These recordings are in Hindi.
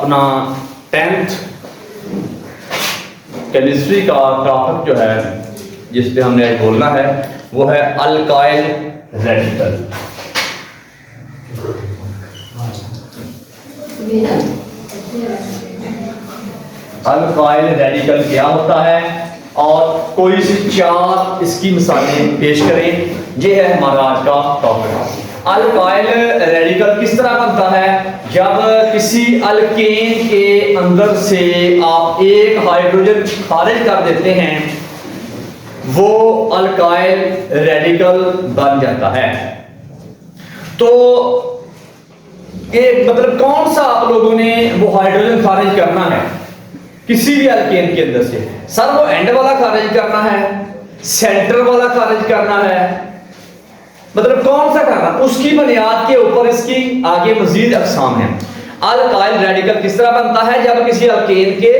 अपना 10th केमिस्ट्री का टॉपिक जो है जिस पे हमने आज बोलना है वो है अल्काइल रेडिकल। अल्काइल रेडिकल क्या होता है और कोई सी 4 इसकी मिसालें पेश करें, ये है हमारा आज का टॉपिक। अल्काइल रेडिकल किस तरह बनता है? जब किसी अल्केन के अंदर से आप एक हाइड्रोजन खारिज कर देते हैं वो अल्काइल रेडिकल बन जाता है। तो एक मतलब कौन सा आप लोगों ने वो हाइड्रोजन खारिज करना है किसी भी अल्केन के अंदर से? सर वो एंड वाला खारिज करना है, सेंटर वाला खारिज करना है, मतलब कौन सा करना, उसकी बुनियाद के ऊपर इसकी आगे मजीद अक़साम है। अल्काइल रेडिकल किस तरह बनता है? जब किसी अल्केन के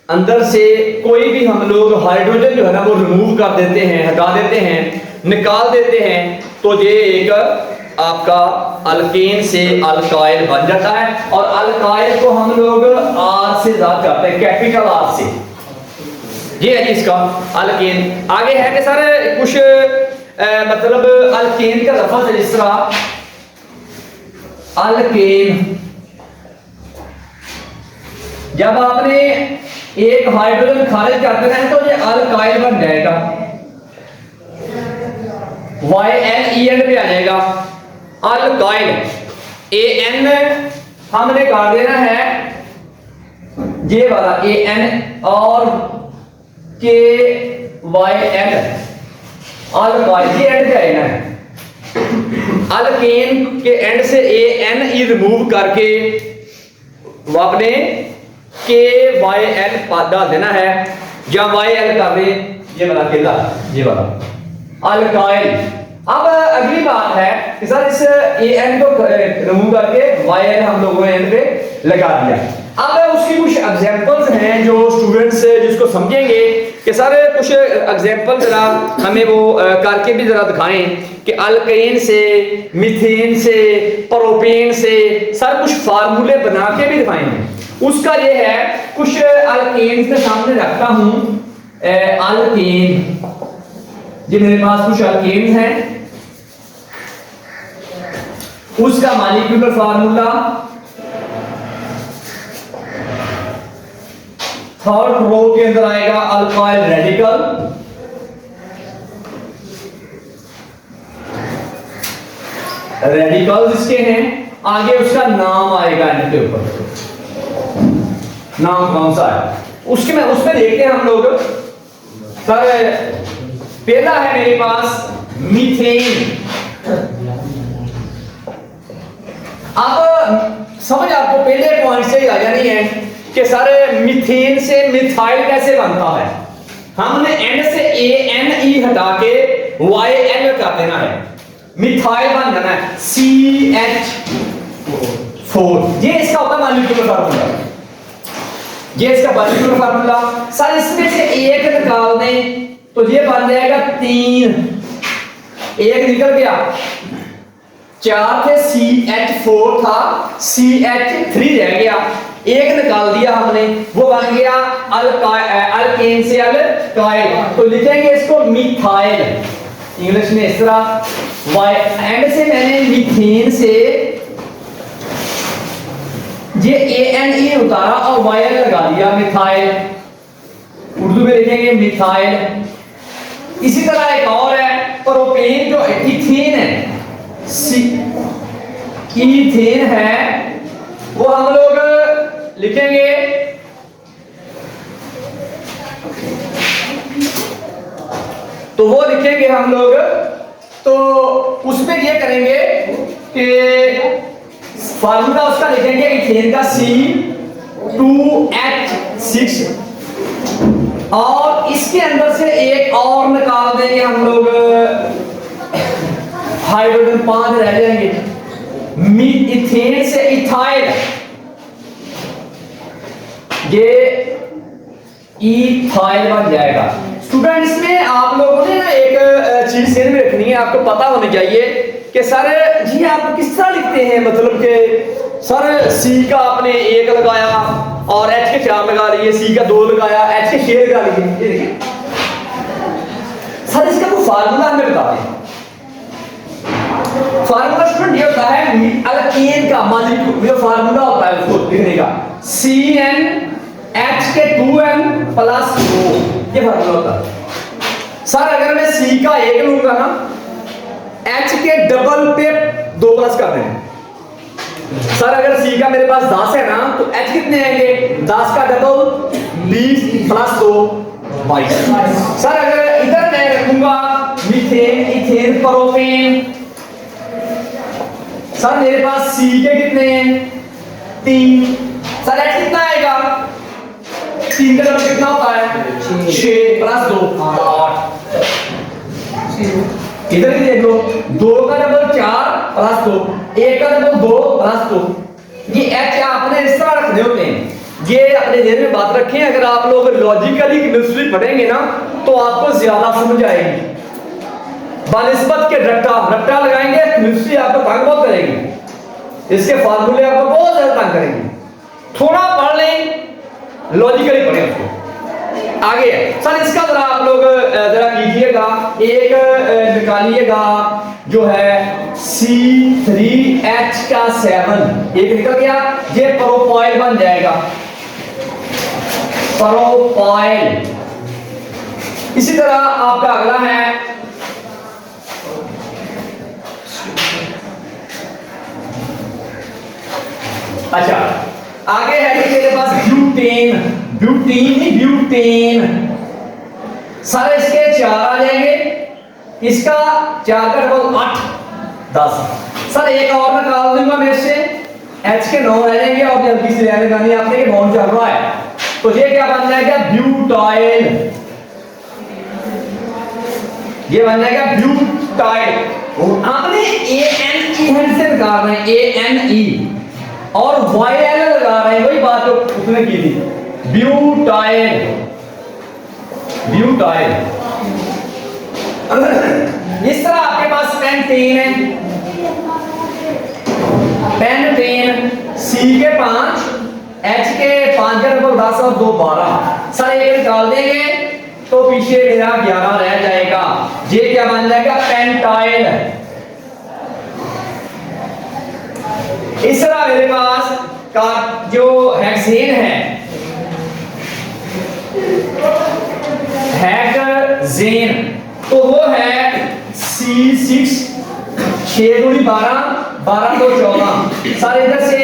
अंदर से कोई भी हम लोग हाइड्रोजन जो है ना वो रिमूव कर देते हैं, हटा देते हैं, निकाल देते हैं, तो ये एक आपका अल्केन से अल्काइल बन जाता है। और अल्काइल को हम लोग आर से याद करते हैं, कैपिटल आर से। ये है इसका अल्केन। आगे है कि सर कुछ मतलब अल्केन का लफ्ज़ है, जिस तरह अल्केन, जब आपने एक हाइड्रोजन खारिज करते हैं तो ये अल्काइल बन जाएगा, YNEN पे आ जाएगा अल्काइल। AN हमने कर देना है ये वाला AN और KYN अल्काइल, ये एंड पे आएगा है। अल्केन के एंड से ANE रिमूव करके वो आपने KYN डाल देना है, जहां YL कर दे ये वाला केला, ये वाला अल्काइल। अब अगली बात है कि सर इस AN को रिमूव करके YL हम लोगों ने एंड पे लगा दिया। अब उसकी कुछ एग्जांपल्स हैं जो स्टूडेंट्स जिसको समझेंगे कि सर कुछ एग्जांपल जरा हमें वो करके भी जरा दिखाएं कि अल्केन से, मीथेन से, प्रोपेन से सर कुछ फार्मूले बना के भी दिखाएंगे। उसका ये है, कुछ अल्केन के सामने रखता हूं, अल्केन जी मेरे पास कुछ अल्केन हैं, उसका मॉलिक्यूलर फार्मूला थर्ड रो के अंदर आएगा अल्काइल रेडिकल। रेडिकल्स इसके हैं, आगे उसका नाम आएगा इनके ऊपर, नाम कौन सा है उसके में उसमें देखते हैं हम लोग। सर पहला है मेरे पास मीथेन। अब समझ आपको पहले पॉइंट से ही आ जानी है कि सर मीथेन से मिथाइल कैसे बनता है। हमने एंड से ANE हटा के YL कर देना है, मिथाइल बन जाना है CH4। ये इसका होता है मॉलिक्यूलर फार्मूला, ये इसका मॉलिक्यूलर फार्मूला। सर इसमें से एक निकाल दें तो ये बन जाएगा 3, एक निकल गया, 4 थे, CH4 था, CH3 रह गया, एक निकाल दिया हमने, वो बन गया अल्केन से अल्काइल। तो लिखेंगे इसको मिथाइल इंग्लिश में इस तरह। एंड से मैंने मीथेन से ये ANE उतारा और YL लगा दिया, मिथाइल। उर्दू में लिखेंगे मिथाइल। इसी तरह एक और है प्रोपेन, जो इथेन है, इथेन है, वो हम लोग लिखेंगे तो वो लिखेंगे हम लोग, तो उसमें ये करेंगे कि फार्मूला उसका लिखेंगे इथेन का C2H6 और इसके अंदर से एक और निकाल देंगे हम लोग, हाइड्रोजन 5 रह जाएंगे, इथेन से इथाइल, ये इथाइल बन जाएगा। स्टूडेंट्स में आप लोगों ने ना एक चीज ध्यान में रखनी है, आपको पता होनी चाहिए कि सर जी आप किस तरह लिखते हैं, मतलब कि सर सी का आपने 1 लगाया और एच के 4 लगा लिए, सी का 2 लगाया, एच के 6 लगा लिए। ये देखिए सर इसका कोई फार्मूला हमें बता दें। फार्मूला स्टूडेंट ये होता है अल्केन का, मान लीजिए जो फार्मूला होता है उसको लिखने का CnH के 2n प्लस 2, ये फार्मूला होता है। सर अगर मैं सी का 1 लूंगा ना, एच के डबल पे 2 प्लस कर देंगे। सर अगर सी का मेरे पास 10 है ना, तो एच कितने आएंगे? 10 का डबल 20 प्लस 2 22। सर अगर इधर मैं रखूंगा मीथेन, इथेन, प्रोपेन, सर मेरे पास सी के कितने हैं? 3। सर एच कितना आएगा? 3 का डबल कितना होता है? 6 प्लस 2 8। इधर भी देख लो, 2 का डबल 4 प्लस 2, 1 का डबल 2 प्लस 2। ये एच आपने इस तरह रखने होते हैं। ये अपने ध्यान में बात रखें, अगर आप लोग लॉजिकली केमिस्ट्री पढ़ेंगे ना तो आपको ज्यादा समझ आएगी। बानिस्बत के रट्टा लगाएंगे, केमिस्ट्री आपको तंग बहुत करेगी, इसके फार्मूले आपको बहुत ज्यादा तंग करेंगे। थोड़ा पढ़ लें, लॉजिकली पढ़ें उसको। आगे है सर, इसका जरा आप लोग जरा कीजिएगा, एक निकालिएगा जो है C3H का 7, एक निकल गया, ये प्रोपाइल बन जाएगा, प्रोपाइल। इसी तरह आपका अगला है अच्छा, आगे है कि मेरे पास ब्यूटेन, ब्यूटीन नहीं ब्यूटेन। सर इसके 4 आ जाएंगे, इसका 4 का डबल 8 10। सर एक और निकाल दूंगा मैं इससे, H के 9 रह जाएंगे और जल्दी से याद करनी आपने कि बॉन्ड चल रहा है, तो ये क्या बन जाएगा? ब्यूटाइल। ये बन जाएगा ब्यूटाइल। आपने ANE से निकाल रहे हैं, ANE और YL लगा रहे हैं, वही बात जो उसने की थी, ब्यूटाइल, ब्यूटाइल। इस तरह आपके पास पेंटेन है, पेंटेन, C के 5, H के 5 का डबल 10 और 2 12। सर एक निकाल देंगे तो पीछे मेरा 11 रह जाएगा, ये क्या बन जाएगा? पेंटाइल। इस तरह मेरे पास का जो हेक्सेन है, हेक्सेन, तो वो है C6, 6 दूनी 12, 12 2 14। सर इधर से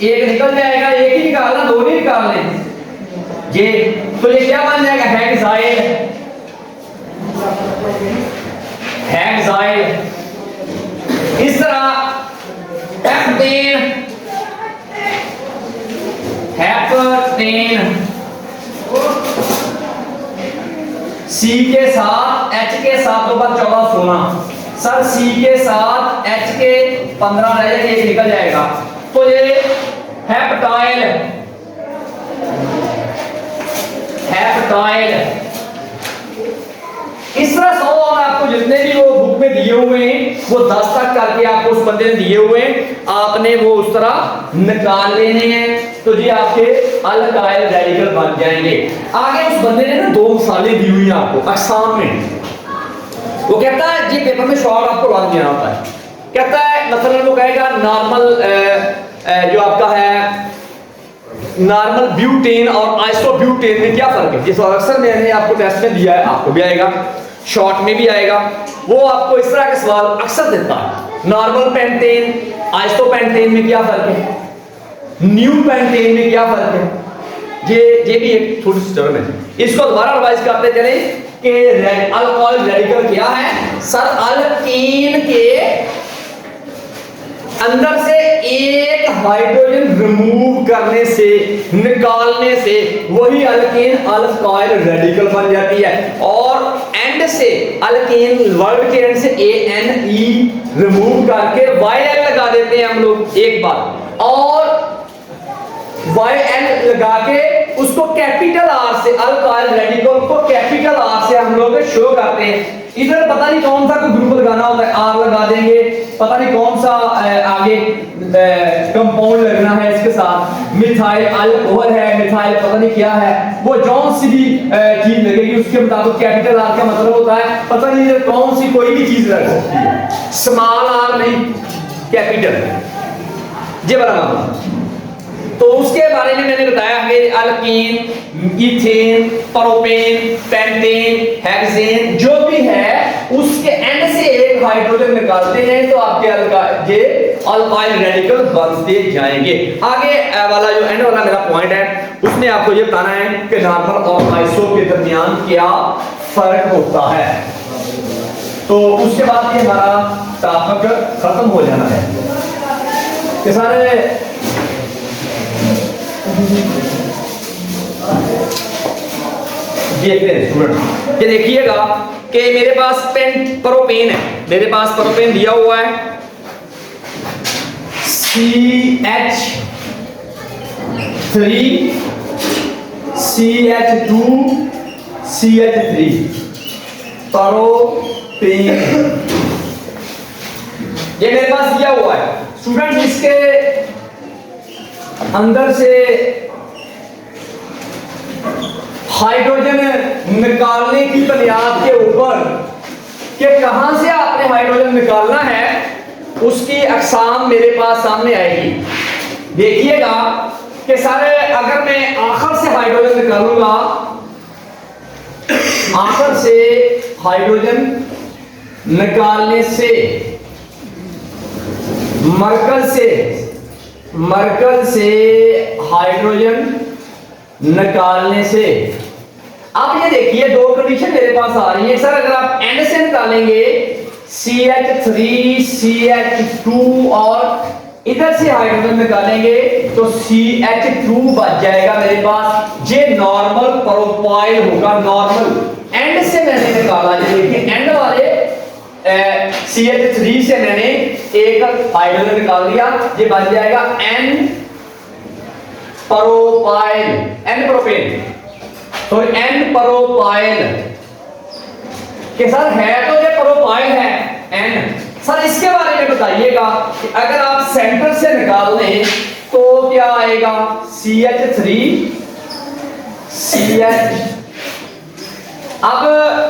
एक निकल जाएगा, एक ही निकालना, 2 नहीं निकालने ये, तो ये क्या बन जाएगा? Hexyl, hexyl. इस तरह हेप्टेन, हेप्टेन, C के साथ H के साथ 2 बार 14 16। सर C के साथ H के 15 रह जाएंगे, एक निकल जाएगा, तो ये हेप्टाइल, हेप्टाइल। इस तरह 100 और आपको जितने भी वो बुक में दिए हुए हैं वो 10 तक करके आपको उस बंदे ने दिए हुए हैं, आपने वो उस तरह निकाल लेने हैं, तो ये आपके अल्काइल रेडिकल बन जाएंगे। आगे उस बंदे ने ना 2 मिसालें दी हुई हैं आपको अक्साम में। वो कहता है, ये पेपर में शॉर्ट आपको बात देना होता है, कहता है मतलब वो कहेगा नॉर्मल जो आपका है नॉर्मल ब्यूटेन और आइसोब्यूटेन में क्या फर्क है। ये अक्सर मैंने आपको टेस्ट में दिया है, आपको भी आएगा, शॉर्ट में भी आएगा। वो आपको इस तरह के सवाल अक्सर देता है, नॉर्मल पेंटेन आइसोपेंटेन में क्या फर्क है, न्यू पेंटेन में क्या फर्क है। ये भी एक छोटी सी टर्म है, इसको दोबारा रिवाइज करते चले कि अल्कोहल रेडिकल क्या है। सर अल्कीन के अंदर से एक हाइड्रोजन रिमूव करने से, निकालने से वही अल्केन अल्काइल रेडिकल बन जाती है, और एंड से अल्केन वर्ड के एंड से ANE रिमूव करके YL लगा देते हैं हम लोग एक बार, और YL लगा के उसको कैपिटल R से, अल्काइल रेडिकल को कैपिटल R से हम लोग शो करते हैं। इधर पता नहीं कौन सा कोई ग्रुप लगाना होता है, आर लगा देंगे, पता नहीं कौन सा आगे कंपाउंड लगना है इसके साथ, मिथाइल अल्कोहल है, मिथाइल पता नहीं क्या है, वो जौन सी भी चीज लगेगी उसके मुताबिक कैपिटल आर का मतलब होता है पता नहीं इधर कौन सी कोई भी चीज लग सकती है, स्मॉल आर नहीं कैपिटल जी बराबर। तो उसके बारे में मैंने बताया कि alkyne, ethane, propane, pentane, hexane जो भी है उसके एंड से एक हाइड्रोजन निकालते हैं तो आपके अल्काइल रेडिकल बनते जाएंगे। आगे वाला जो एंड वाला मेरा पॉइंट है उसमें आपको ये बताना है कि नॉर्मल और आइसो के दरमियान क्या फर्क होता है। तो उसके बाद ये हमारा टॉपिक खत्म हो जाना है कि सारे देखते हैं स्टूडेंट, ये देखिएगा कि मेरे पास प्रोपेन है, मेरे पास प्रोपेन दिया हुआ है CH3 CH2 CH3 प्रोपेन ये मेरे पास दिया हुआ है स्टूडेंट। इसके अंदर से हाइड्रोजन निकालने की बुनियाद के ऊपर कि कहां से आपने हाइड्रोजन निकालना है उसकी अक़साम मेरे पास सामने आएगी। देखिएगा कि सारे अगर मैं आखिर से हाइड्रोजन निकालूंगा, आखिर से हाइड्रोजन निकालने से मरकज से हाइड्रोजन निकालने से, आप ये देखिए दो कंडीशन मेरे पास आ रही है सर। अगर आप एंड से निकालेंगे CH3 CH2 और इधर से हाइड्रोजन निकालेंगे तो CH2 बच जाएगा मेरे पास, ये नॉर्मल प्रोपाइल होगा। नॉर्मल एंड से मैंने निकाला, ये देखिए एंड वाले CH3 से मैंने एक हाइड्रोजन निकाल दिया, ये बन जाएगा N प्रोपाइल, N प्रोपेन, तो N प्रोपाइल के सर है तो ये प्रोपाइल है N। सर इसके बारे में बताइएगा कि अगर आप सेंटर से निकाल लें तो क्या आएगा CH3 CH। अब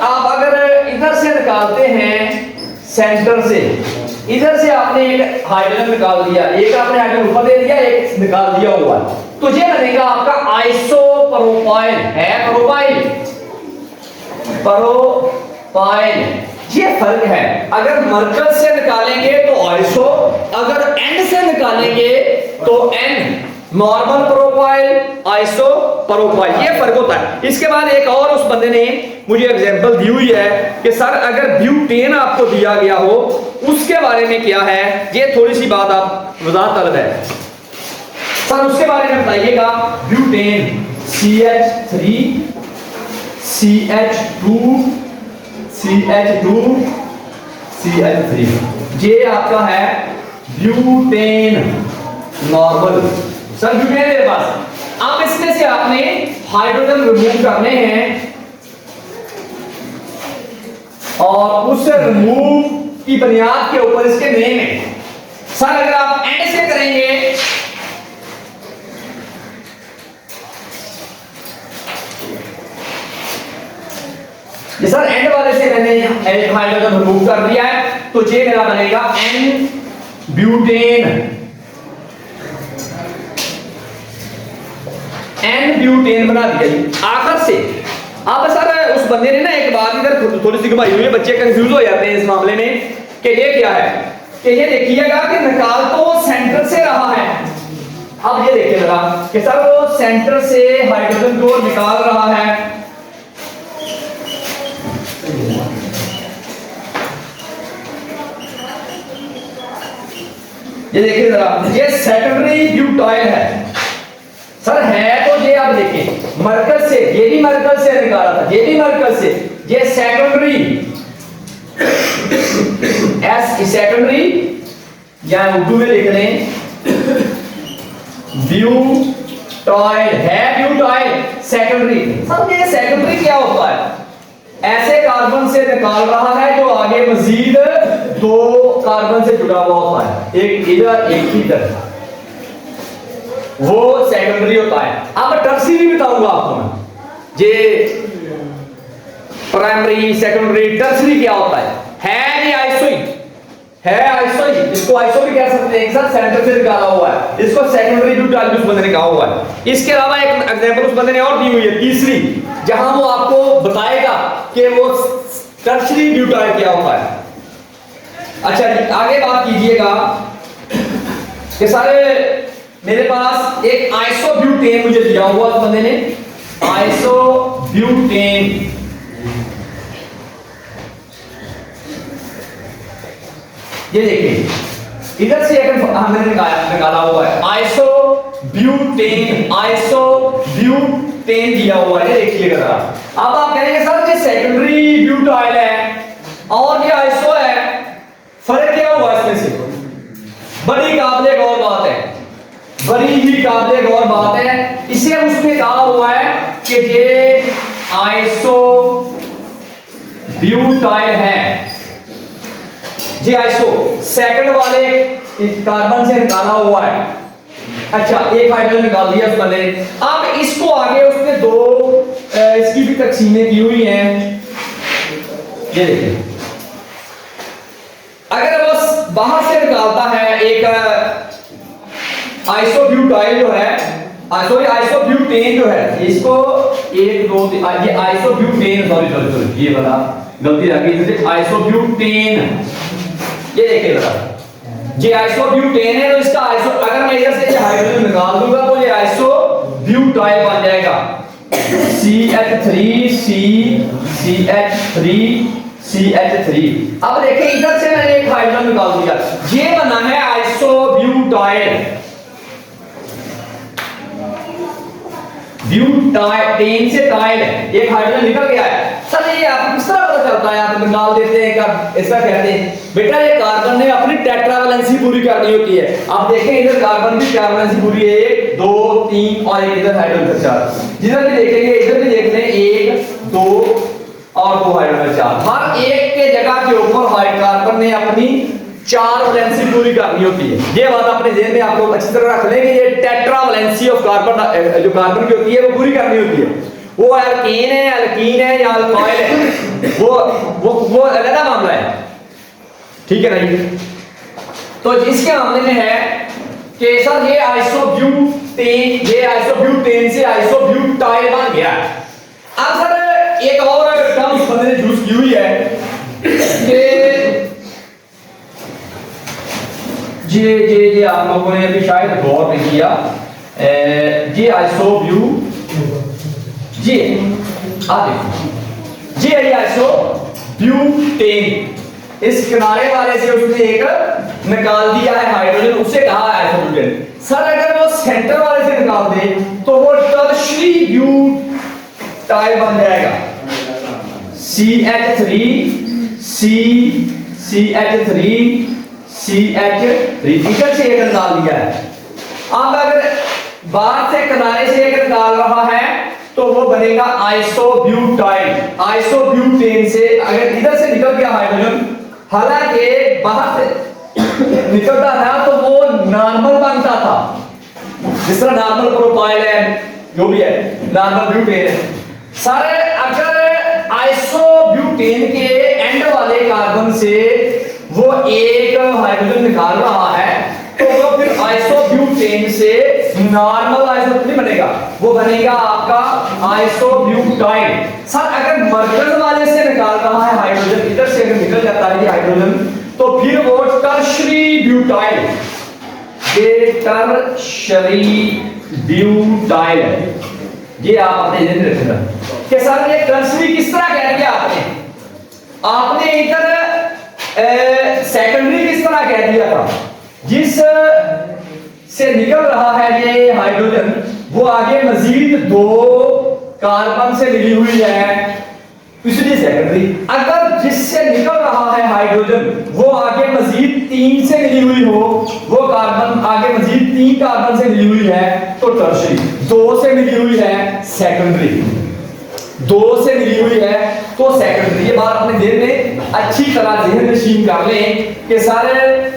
आप अगर इधर से निकालते हैं सेंटर से, इधर से आपने एक हाइड्रोजन निकाल दिया, एक आपने हाइड्रोजन ऊपर दे दिया, एक निकाल दिया हुआ, तो ये बनेगा आपका आइसो प्रोपाइल है, प्रोपाइल प्रोपाइल। ये फर्क है, अगर मरकज से निकालेंगे तो आइसो, अगर एंड से निकालेंगे तो n normal propyl isopropyl, ये फर्क होता है। इसके बाद एक और उस बंदे ने मुझे एग्जांपल दी हुई है कि सर अगर ब्यूटेन आपको दिया गया हो उसके बारे में क्या है, ये थोड़ी सी बात आप वजाहत तलब है सर, उसके बारे में बताइएगा। Butane CH3 CH2 CH2 CH3, ये आपका है ब्यूटेन नॉर्मल। सर ब्यूटेन मेरे पास, आप इसमें से आपने हाइड्रोजन रिमूव करने हैं और उस रिमूव की बुनियाद के ऊपर इसके नेम है। सर अगर आप एंड से करेंगे ये सर एंड वाले से मैंने एक हाइड्रोजन रिमूव कर दिया है तो ये मेरा बनेगा N ब्यूटेन, N ब्यूटेन बना दिया आखिर से। आप सर उस बंदे ने ना एक बात इधर थोड़ी सी घुमाई हुई है, बच्चे कंफ्यूज हो जाते हैं इस मामले में कि ये क्या है, कि ये देखिएगा कि निकाल तो वो सेंटर से रहा है। अब ये देखिए जरा कि सर वो सेंटर से हाइड्रोजन को निकाल रहा है, ये देखिए जरा, ये सेकेंडरी ब्यूटाइल है सर, है तो ये आप देखिए मरकज से, ये भी मरकज से निकाला था, ये भी मरकज से, ये सेकेंडरी एस सेकेंडरी या उर्दू में लिख लें ब्यूटाइल है, ब्यूटाइल सेकेंडरी। सर ये सेकेंडरी क्या होता है, ऐसे कार्बन से निकाल रहा है जो आगे मजीद दो कार्बन से जुड़ा हुआ होता है, एक इधर एक इधर, वो सेकेंडरी होता है। अब टर्शियरी बताऊंगा आपको मैं, ये प्राइमरी सेकेंडरी टर्शियरी क्या होता है ये आइसोइड है, आइसोइड, इसको आइसो भी कह सकते हैं, एक साथ सेंटर से निकाला हुआ है, इसको सेकेंडरी ब्यूटाइल उस बंदे ने कहा हुआ है। इसके अलावा एक एग्जांपल उस बंदे ने और दी हुई है तीसरी, जहां वो आपको बताएगा कि वो टर्शियरी ब्यूटाइल क्या होता है। अच्छा आगे बात कीजिएगा कि सारे मेरे पास एक आइसोब्यूटेन मुझे दिया हुआ उस बंदे ने, आइसोब्यूटेन, ये देखिए इधर से एक हमने निकाला हुआ है आइसोब्यूटेन, आइसोब्यूटेन दिया हुआ है, देखिएगा। अब आप कहेंगे सर ये सेकेंडरी ब्यूटाइल है और ये आइसो है, फर्क क्या हुआ इसमें से? बड़ी काबिले गौर बात है, बड़ी ही काबिले गौर बात है। इसे उसने कहा हुआ है कि ये आइसो ब्यूटाइल है, जी आइसो सेकंड वाले कार्बन से निकाला हुआ है। अच्छा एक हाइड्रोजन निकाल दिया उस बंदे ने, अब इसको आगे उसने दो इसकी भी तकसीमें की हुई हैं, ये देखिए। अगर वो बाहर से निकालता है एक आइसोब्यूटाइल जो है, सॉरी आइसोब्यूटेन जो है, इसको एक दो ये आइसोब्यूटेन, सॉरी ये वाला गलती आ गई, आइसोब्यूटेन, ये देखिए जरा, ये आइसोब्यूटेन है तो इसका आइसो, अगर मैं इधर से ये हाइड्रोजन निकाल दूंगा तो ये आइसोब्यूटाइल बन जाएगा, CH3 CH3। अब देखिए इधर से मैंने एक हाइड्रोजन निकाल दिया, ये बना है आइसोब्यूटाइल, ब्यूटेन से टाइल है, एक हाइड्रोजन निकल गया है। सर ये आपको किस तरह पता चलता है? आप निकाल देते हैं कब ऐसा कहते हैं? बेटा ये कार्बन ने अपनी टेट्रावैलेंसी पूरी करनी होती है। आप देखें इधर कार्बन की टेट्रावैलेंसी पूरी है, 1 2 3 और एक इधर हाइड्रोजन 4, जिधर भी देखेंगे इधर भी देख लें 1 2 और 2 हाइड्रोजन 4, हर एक के जगह के ऊपर कार्बन ने अपनी 4 वैलेंसी पूरी करनी होती है। ये बात अपने ज़हन में आपको अच्छी तरह रख लें कि ये टेट्रावैलेंसी ऑफ कार्बन जो कार्बन की होती है वो पूरी करनी होती है। वो एल्कीन है या अल्काइल है, वो अलग मामला है, ठीक है ना जी। तो इसके मामले में है कि सर ये आइसोब्यूटेन से आइसोब्यूटाइल बन गया। अब सर एक और टर्म इस बंदे ने यूज की हुई है कि जी आप लोगों ने अभी शायद गौर नहीं किया, ये आइसोब्यूटेन, इस किनारे वाले से उसने एक निकाल दिया है हाइड्रोजन, उससे कहा है आइसोब्यूटेन। सर अगर वो सेंटर वाले से निकाल दे तो वो टर्शियरी ब्यूटाइल बन जाएगा, CH3 इधर से एक निकाल दिया है। अब अगर बाहर से किनारे से एक निकाल रहा है तो वो बनेगा आइसोब्यूटेन से। अगर इधर से निकल गया हाइड्रोजन, हालांकि बाहर से निकलता था तो वो नॉर्मल बनता था, जिस तरह नॉर्मल प्रोपाइल है जो भी है नॉर्मल ब्यूटेन है सारे। अगर आइसोब्यूटेन के एंड वाले कार्बन से वो एक हाइड्रोजन निकाल रहा है तो वो फिर आइसोब्यूटेन से नॉर्मल आइसोब्यूटेन बनेगा, वो बनेगा आपका आइसोब्यूटाइल। सर अगर मरकज वाले से निकाल रहा है हाइड्रोजन, इधर से अगर निकल जाता है ये हाइड्रोजन तो फिर वो टर्शियरी ब्यूटाइल, ये टर्शियरी ब्यूटाइल है। ये आप अपने ध्यान में रखना कि सर ये टर्शियरी किस तरह कह दिया आपने इधर सेकेंडरी किस तरह कह दिया था, जिस से निकल रहा है ये हाइड्रोजन वो आगे मजीद 2 कार्बन से मिली हुई है, इसलिए सेकेंडरी। अगर जिससे निकल रहा है हाइड्रोजन वो आगे मजीद 3 से मिली हुई हो, वो कार्बन आगे मजीद 3 कार्बन से मिली हुई है तो टर्शियरी, 2 से मिली हुई है सेकेंडरी, 2 से मिली हुई है तो सेकेंडरी। ये बात अपने जेहन में अच्छी तरह जेहन नशीन कर लें कि सारे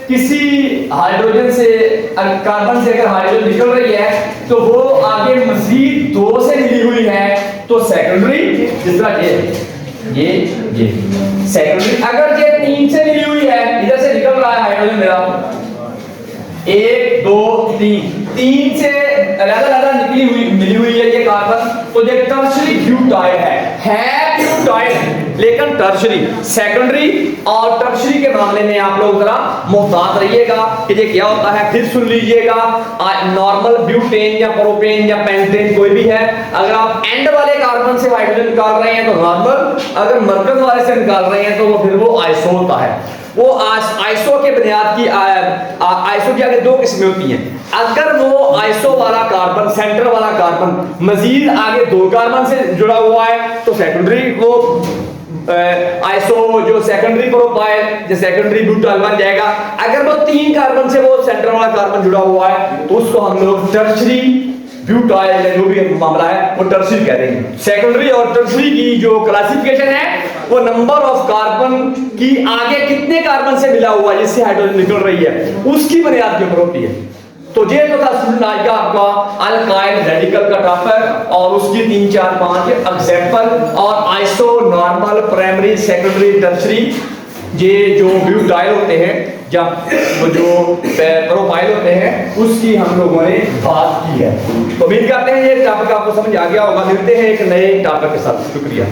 किसी हाइड्रोजन से कार्बन से अगर हाइड्रोजन निकल रही है तो वो आगे मजीद 2 से मिली हुई है तो सेकेंडरी। जिस तरह ये सेकेंडरी। अगर ये 3 से मिली हुई है, इधर से निकल रहा है हाइड्रोजन मेरा 1 2 3 से अलग-अलग निकली हुई मिली हुई है ये कार्बन, तो ये टर्शरी ब्यूटाइल है ब्यूटाइल, लेकिन टर्शरी। सेकेंडरी और टर्शरी के मामले में आप लोग जरा मुहतात रहिएगा कि ये क्या होता है। फिर सुन लीजिएगा, नॉर्मल ब्यूटेन या प्रोपेन या पेंटेन कोई भी है, अगर आप एंड वाले कार्बन से हाइड्रोजन निकाल रहे हैं तो नॉर्मल, अगर मरकज वाले से निकाल रहे हैं तो वो फिर वो आइसो होता है। वो आइसो के बुनियाद की आइसो की आगे 2 किस्में होती हैं। अगर वो आइसो वाला कार्बन, सेंटर वाला कार्बन मजीद आगे 2 कार्बन से जुड़ा हुआ है तो सेकेंडरी वो आइसो जो सेकेंडरी प्रोपाइल जो सेकेंडरी ब्यूटाइल बन जाएगा। अगर वो 3 कार्बन से वो सेंटर वाला कार्बन जुड़ा हुआ है तो उसको हम लोग टर्शरी ब्यूटाइल जो भी मामला है वो टर्शरी कह देंगे। सेकेंडरी और टर्शरी की जो क्लासिफिकेशन है वो नंबर ऑफ कार्बन की आगे कितने कार्बन से मिला हुआ है जिससे हाइड्रोजन निकल रही है उसकी बुनियाद के ऊपर होती है। तो ये तो था स्टूडेंट आज का आपका अल्काइल रेडिकल का टॉपिक और उसकी 3 4 5 एग्जांपल और iso, normal, primary, secondary, tertiary, ये जो ब्यूटाइल होते हैं जब वो जो प्रोपाइल होते हैं उसकी हम लोगों ने बात की है। तो उम्मीद करते हैं ये टॉपिक आपको समझ आ गया होगा। मिलते हैं एक नए टॉपिक के साथ। शुक्रिया।